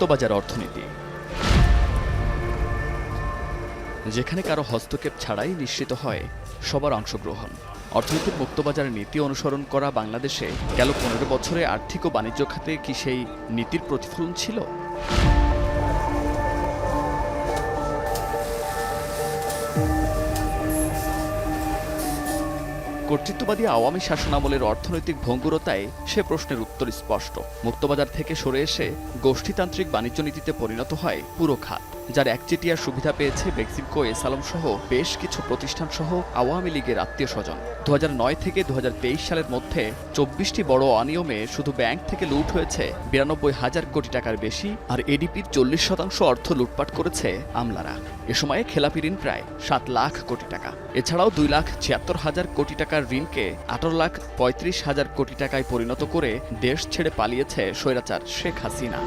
মুক্তবাজার অর্থনীতি, যেখানে কারো হস্তক্ষেপ ছাড়াই নিশ্চিত হয় সবার অংশগ্রহণ। অর্থনীতির মুক্তবাজার নীতি অনুসরণ করা বাংলাদেশে গেল ১৫ বছরে আর্থিক ও বাণিজ্য খাতে কি সেই নীতির প্রতিফলন ছিল? কর্তৃত্ববাদী আওয়ামী শাসনামলের অর্থনৈতিক ভঙ্গুরতায় সে প্রশ্নের উত্তর স্পষ্ট। মুক্তবাজার থেকে সরে এসে গোষ্ঠীতান্ত্রিক বাণিজ্য নীতিতে পরিণত হয় পুরো খাত, যার একচেটিয়া সুবিধা পেয়েছে বেক্সিমকো, এসালম সহ বেশ কিছু প্রতিষ্ঠান সহ আওয়ামী লীগের আত্মীয় স্বজন। ২০০৯ থেকে ২০২৩ সালের মধ্যে ২৪টি বড় অনিয়মে শুধু ব্যাংক থেকে লুট হয়েছে ৯২,০০০ কোটি টাকার বেশি, আর এডিপির ৪০% অর্থ লুটপাট করেছে আমলারা। এ সময়ে খেলাপি ঋণ প্রায় ৭ লাখ কোটি টাকা। এছাড়াও ২,৭৬,০০০ কোটি টাকার ঋণকে ১৮,৩৫,০০০ কোটি টাকায় পরিণত করে দেশ ছেড়ে পালিয়েছে স্বৈরাচার শেখ হাসিনা।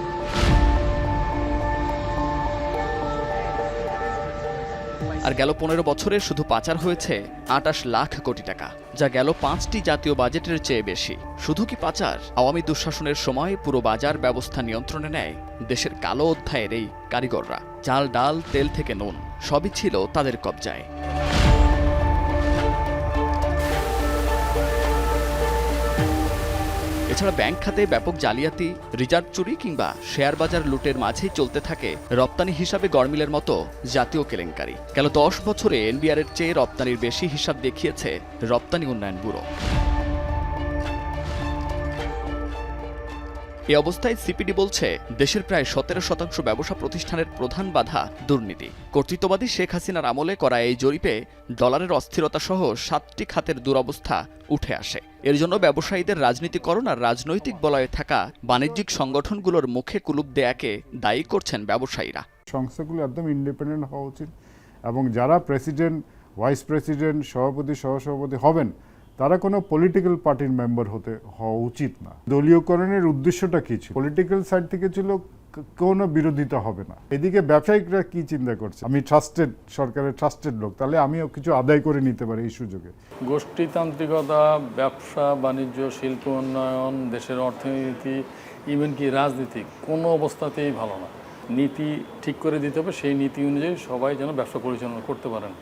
আর গেল ১৫ বছরে শুধু পাচার হয়েছে ২৮ লাখ কোটি টাকা, যা গেল ৫টি জাতীয় বাজেটের চেয়ে বেশি। শুধু কি পাচার? আওয়ামী দুঃশাসনের সময় পুরো বাজার ব্যবস্থা নিয়ন্ত্রণে নেয় দেশের কালো অধ্যায়ের এই কারিগররা। চাল, ডাল, তেল থেকে নুন সবই ছিল তাদের কবজায়। এছাড়া ব্যাংক খাতে ব্যাপক জালিয়াতি, রিজার্ভ চুরি কিংবা শেয়ার বাজার লুটের মাঝেই চলতে থাকে রপ্তানি হিসাবে গড়মিলের মতো জাতীয় কেলেঙ্কারি। গেল ১০ বছরে এনবিআরের চেয়ে রপ্তানির বেশি হিসাব দেখিয়েছে রপ্তানি উন্নয়ন ব্যুরো। এ অবস্থায় সিপিডি বলছে, দেশের প্রায় ১৭% ব্যবসা প্রতিষ্ঠানের প্রধান বাধা দুর্নীতি। কর্তৃত্ববাদী শেখ হাসিনার আমলে করা এই জরিপে ডলারের অস্থিরতা সহ ৭টি খাতের দুরবস্থা উঠে আসে। এর জন্য ব্যবসায়ীদের রাজনীতিকরণ আর রাজনৈতিক বলয়ে থাকা বাণিজ্যিক সংগঠনগুলোর মুখে কুলুপ দেয়াকে দায়ী করছেন ব্যবসায়ীরা। সংস্থাগুলো একদম ইন্ডিপেন্ডেন্ট হওয়া উচিত এবং যারা প্রেসিডেন্ট, ভাইস প্রেসিডেন্ট, সভাপতি, সহসভাপতি হবেন তারা কোনো পলিটিক্যাল পার্টির মেম্বার হওয়া উচিত না। দলীয়করণের উদ্দেশ্যটা কি ছিল? পলিটিক্যাল সাইড থেকে ছিল কোনো বিরোধিতা হবে না। এদিকে ব্যবসায়িকরা কি চিন্তা করছে? আমি সরকারের ট্রাস্টেড লোক, তাহলে আমিও কিছু আদায় করে নিতে পারি এই সুযোগে। গোষ্ঠীতান্ত্রিকতা, ব্যবসা বাণিজ্য, শিল্প উন্নয়ন, দেশের অর্থনীতি, ইভেন কি রাজনীতি কোনো অবস্থাতেই ভালো না। নীতি ঠিক করে দিতে হবে, সেই নীতি অনুযায়ী সবাই যেন ব্যবসা পরিচালনা করতে পারেন,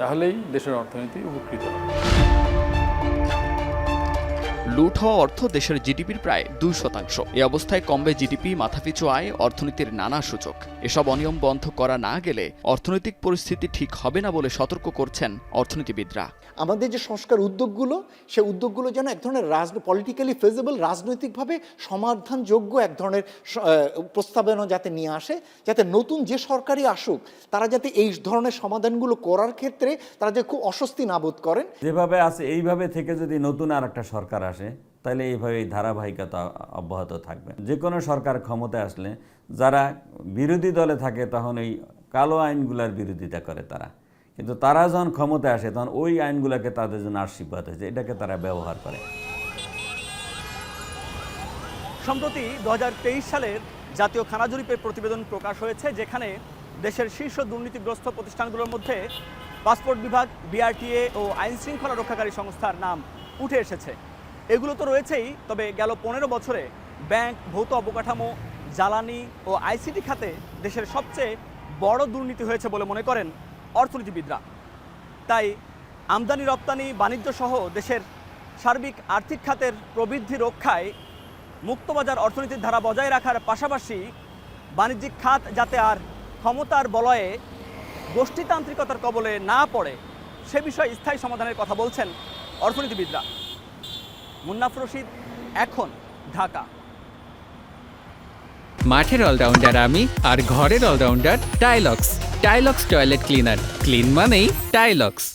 তাহলেই দেশের অর্থনীতি উপকৃত হবে। লুট হওয়া অর্থ দেশের জিডিপির প্রায় ২%। এ অবস্থায় কমবে জিডিপি, মাথাপিছু আয়, অর্থনীতির নানা সূচক। এসব অনিয়ম বন্ধ করা না গেলে অর্থনৈতিক পরিস্থিতি ঠিক হবে না বলে সতর্ক করছেন অর্থনীতিবিদরা। আমাদের যে সংস্কার উদ্যোগগুলো, সেই উদ্যোগগুলো যেন এক ধরনের পলিটিক্যালি ফিজিবল, রাজনৈতিকভাবে সমাধানযোগ্য এক ধরনের প্রস্তাবনা যাতে নিয়ে আসে, যাতে নতুন যে সরকারই আসুক তারা যাতে এই ধরনের সমাধানগুলো করার ক্ষেত্রে তারা যে খুব অস্বস্তি না বোধ করেন। যেভাবে আছে এইভাবে থেকে যদি নতুন আর একটা সরকার আসে তাহলে এইভাবে ধারাবাহিকতা অব্যাহত থাকবে। যে কোনো সরকার ক্ষমতায় আসলে যারা বিরোধী দলে থাকে তখন এই কালো আইনগুলার বিরোধিতা করে তারা, কিন্তু তারা যখন ক্ষমতায় আসে তখন ওই আইনগুলোকে তাদের জন্য আশীর্বাদ হয়েছে, এটাকে তারা ব্যবহার করে। সম্প্রতি ২০২৩ সালের জাতীয় খানা জরিপের প্রতিবেদন প্রকাশ হয়েছে, যেখানে দেশের শীর্ষ দুর্নীতিগ্রস্ত প্রতিষ্ঠানগুলোর মধ্যে পাসপোর্ট বিভাগ, বিআরটিএ ও আইন শৃঙ্খলা রক্ষাকারী সংস্থার নাম উঠে এসেছে। এগুলো তো রয়েছেই, তবে গেল ১৫ বছরে ব্যাংক, ভৌত অবকাঠামো, জ্বালানি ও আইসিটি খাতে দেশের সবচেয়ে বড় দুর্নীতি হয়েছে বলে মনে করেন অর্থনীতিবিদরা। তাই আমদানি রপ্তানি বাণিজ্য সহ দেশের সার্বিক আর্থিক খাতের প্রবৃদ্ধি রক্ষায় মুক্তবাজার অর্থনীতির ধারা বজায় রাখার পাশাপাশি বাণিজ্যিক খাত যাতে আর ক্ষমতার বলয়ে গোষ্ঠীতান্ত্রিকতার কবলে না পড়ে সে বিষয়ে স্থায়ী সমাধানের কথা বলছেন অর্থনীতিবিদরা। মুন্নাফ রশিদ, এখন, ঢাকা। মাঠের অলরাউন্ডার আমি, আর ঘরের allrounder Tylox. Tylox toilet cleaner, clean মানেই টাইলক্স।